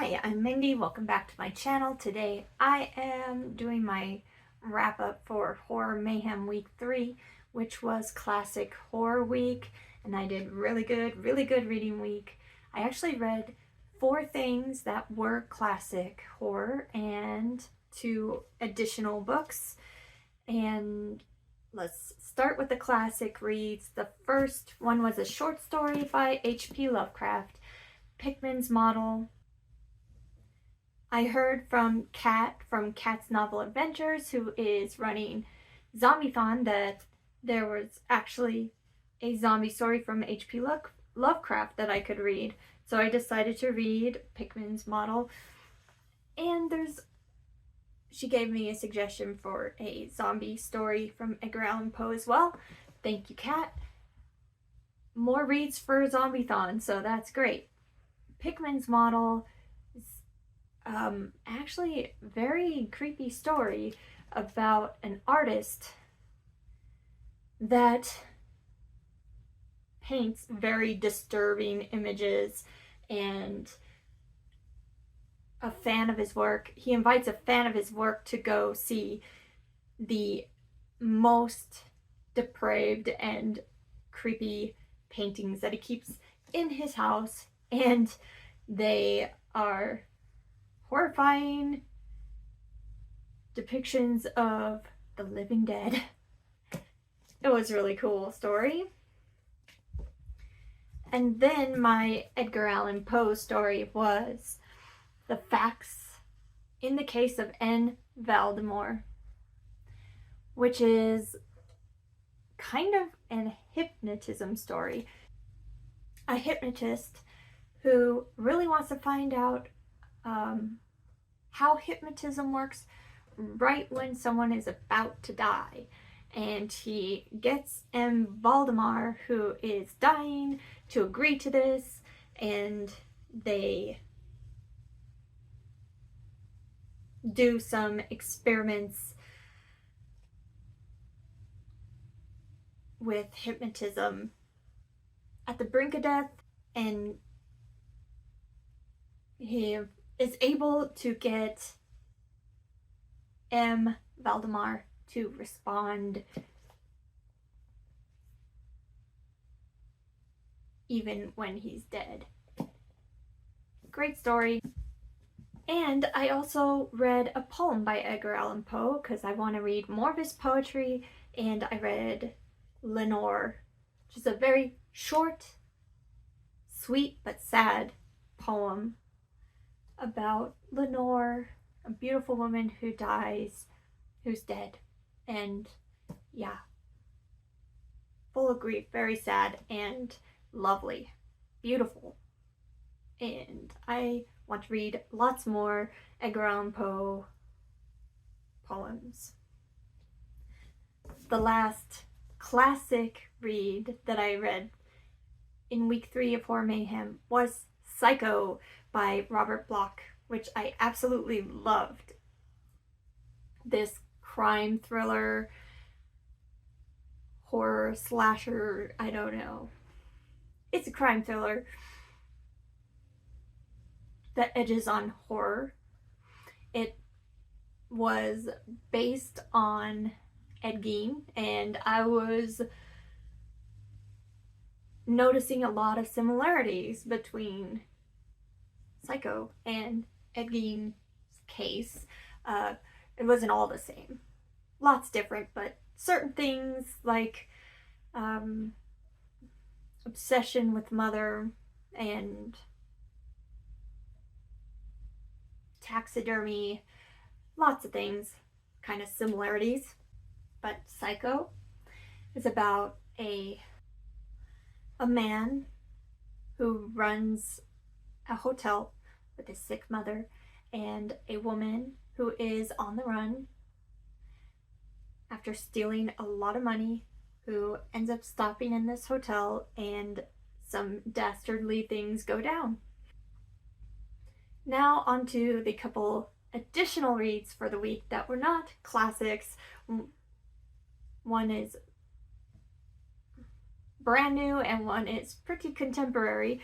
Hi, I'm Mindy. Welcome back to my channel. Today I am doing my wrap up for Horror Mayhem Week 3, which was Classic Horror Week, and I did really good reading week. I actually read 4 things that were classic horror and 2 additional books. And let's start with the classic reads. The first one was a short story by H.P. Lovecraft, Pickman's Model. I heard from Kat from Kat's Novel Adventures, who is running Zombiethon, that there was actually a zombie story from H.P. Lovecraft that I could read. So I decided to read Pickman's Model. And she gave me a suggestion for a zombie story from Edgar Allan Poe as well. Thank you, Kat. More reads for Zombiethon, so that's great. Pickman's Model is actually a very creepy story about an artist that paints very disturbing images, and a fan of his work, he invites a fan of his work to go see the most depraved and creepy paintings that he keeps in his house, and they are horrifying depictions of the living dead. It was a really cool story. And then my Edgar Allan Poe story was The Facts in the Case of N. Valdemar, which is kind of an hypnotism story. A hypnotist who really wants to find out how hypnotism works right when someone is about to die. And he gets M. Valdemar, who is dying, to agree to this, and they do some experiments with hypnotism at the brink of death, and he is able to get M. Valdemar to respond even when he's dead. Great story. And I also read a poem by Edgar Allan Poe because I want to read more of his poetry, and I read Lenore, which is a very short, sweet but sad poem about Lenore, a beautiful woman who dies, who's dead, and yeah, full of grief, very sad and lovely, beautiful. And I want to read lots more Edgar Allan Poe poems. The last classic read that I read in week 3 of Horror Mayhem was Psycho by Robert Bloch, which I absolutely loved. This crime thriller, horror slasher, I don't know. It's a crime thriller that edges on horror. It was based on Ed Gein, and I was noticing a lot of similarities between Psycho and Ed Gein's case. It wasn't all the same. Lots different, but certain things like obsession with mother and taxidermy, lots of things, kind of similarities. But Psycho is about a man who runs a hotel with a sick mother and a woman who is on the run after stealing a lot of money, who ends up stopping in this hotel, and some dastardly things go down. Now onto the couple additional reads for the week that were not classics. One is brand new and one is pretty contemporary.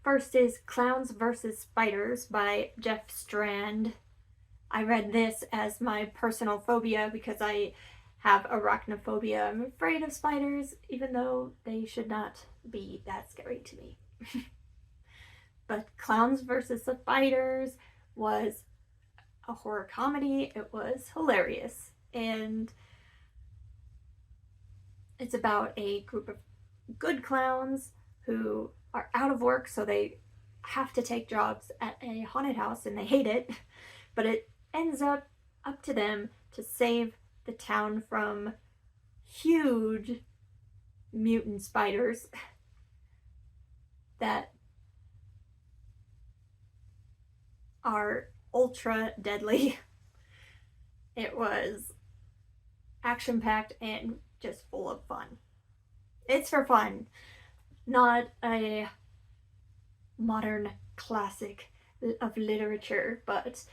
First is Clowns vs. Spiders by Jeff Strand. I read this as my personal phobia because I have arachnophobia. I'm afraid of spiders, even though they should not be that scary to me. But Clowns vs. Spiders was a horror comedy. It was hilarious. And it's about a group of good clowns who are out of work, so they have to take jobs at a haunted house and they hate it. But it ends up to them to save the town from huge mutant spiders that are ultra deadly. It was action-packed and just full of fun. It's for fun, not a modern classic of literature, but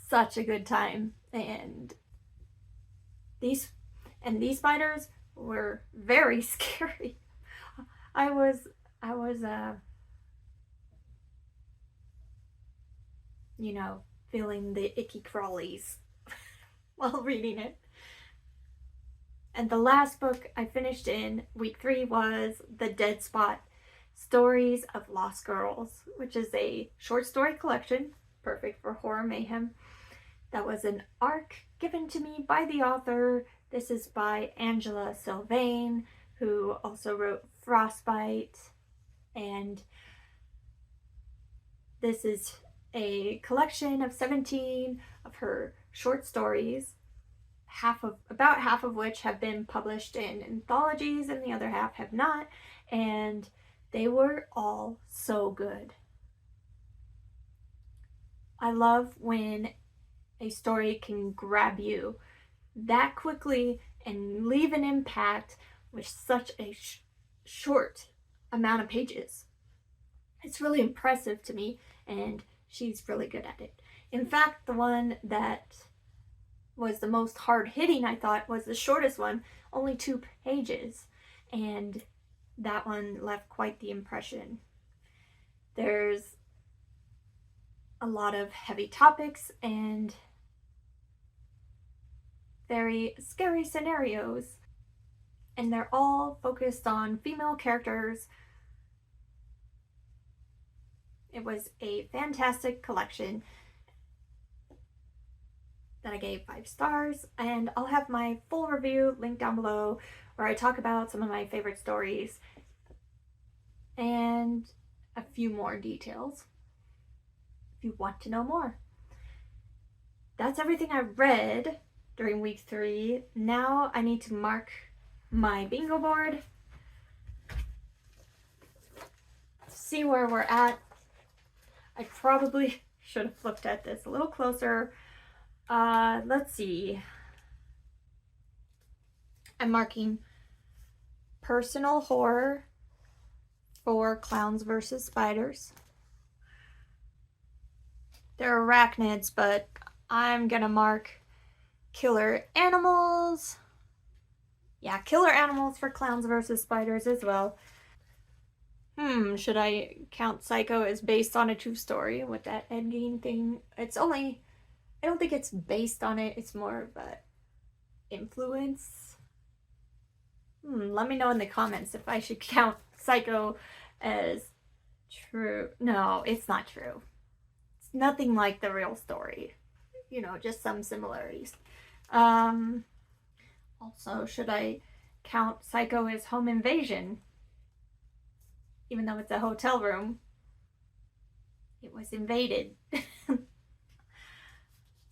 such a good time. And these spiders were very scary. I was you know, feeling the icky crawlies while reading it. And the last book I finished in week 3 was The Dead Spot, Stories of Lost Girls, which is a short story collection, perfect for Horror Mayhem. That was an arc given to me by the author. This is by Angela Sylvain, who also wrote Frostbite. And this is a collection of 17 of her short stories, about half of which have been published in anthologies and the other half have not, and they were all so good. I love when a story can grab you that quickly and leave an impact with such a short amount of pages. It's really impressive to me, and she's really good at it. In fact, the one that was the most hard-hitting, I thought, was the shortest one, only 2 pages, and that one left quite the impression. There's a lot of heavy topics and very scary scenarios, and they're all focused on female characters. It was a fantastic collection that I gave 5 stars, and I'll have my full review linked down below where I talk about some of my favorite stories and a few more details if you want to know more. That's everything I read during week 3. Now I need to mark my bingo board, see where we're at. I probably should have looked at this a little closer. Let's see. I'm marking personal horror for Clowns vs. Spiders. They're arachnids, but I'm gonna mark killer animals. Yeah, killer animals for Clowns vs. Spiders as well. Should I count Psycho as based on a true story with that Ed Gein thing? It's only, I don't think it's based on it. It's more of a influence. Let me know in the comments if I should count Psycho as true. No, it's not true. It's nothing like the real story. You know, just some similarities. Also, should I count Psycho as home invasion? Even though it's a hotel room, it was invaded.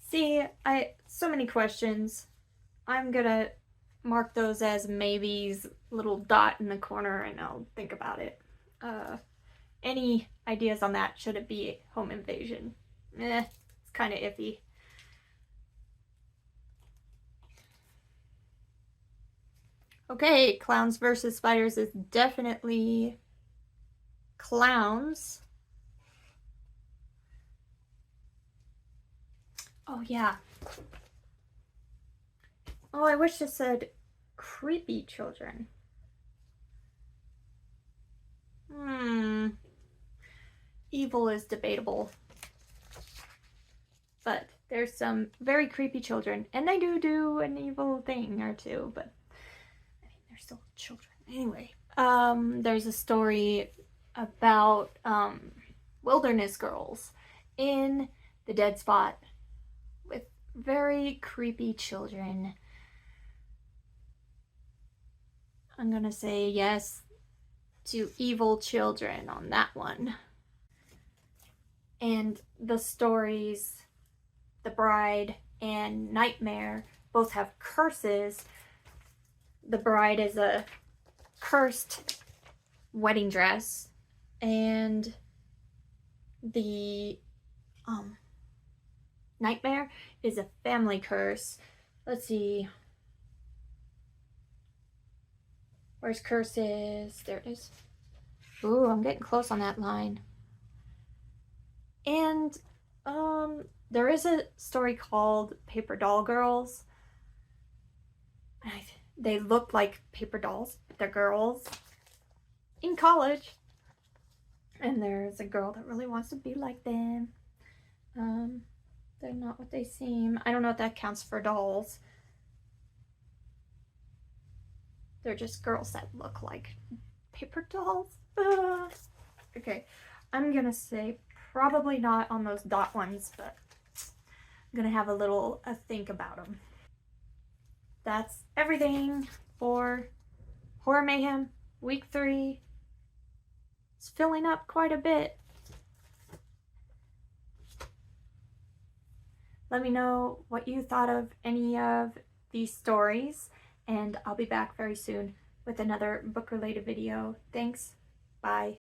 See, so many questions. I'm gonna mark those as maybes, little dot in the corner, and I'll think about it. Any ideas on that? Should it be home invasion? It's kind of iffy. Okay, Clowns vs. Spiders is definitely clowns. Oh yeah. Oh, I wish it said creepy children. Evil is debatable. But there's some very creepy children, and they do an evil thing or two, but I mean, they're still children. Anyway, there's a story about wilderness girls in the dead spot with very creepy children. I'm gonna say yes to evil children on that one. And the stories, The Bride and Nightmare, both have curses. The Bride is a cursed wedding dress, and the Nightmare is a family curse. Let's see. Where's curses? There it is. Ooh, I'm getting close on that line. And there is a story called Paper Doll Girls. They look like paper dolls, but they're girls in college. And there's a girl that really wants to be like them. They're not what they seem. I don't know if that counts for dolls. They're just girls that look like paper dolls. Okay, I'm gonna say probably not on those dot ones, but I'm gonna have a think about them. That's everything for Horror Mayhem week 3. It's filling up quite a bit. Let me know what you thought of any of these stories, and I'll be back very soon with another book-related video. Thanks. Bye.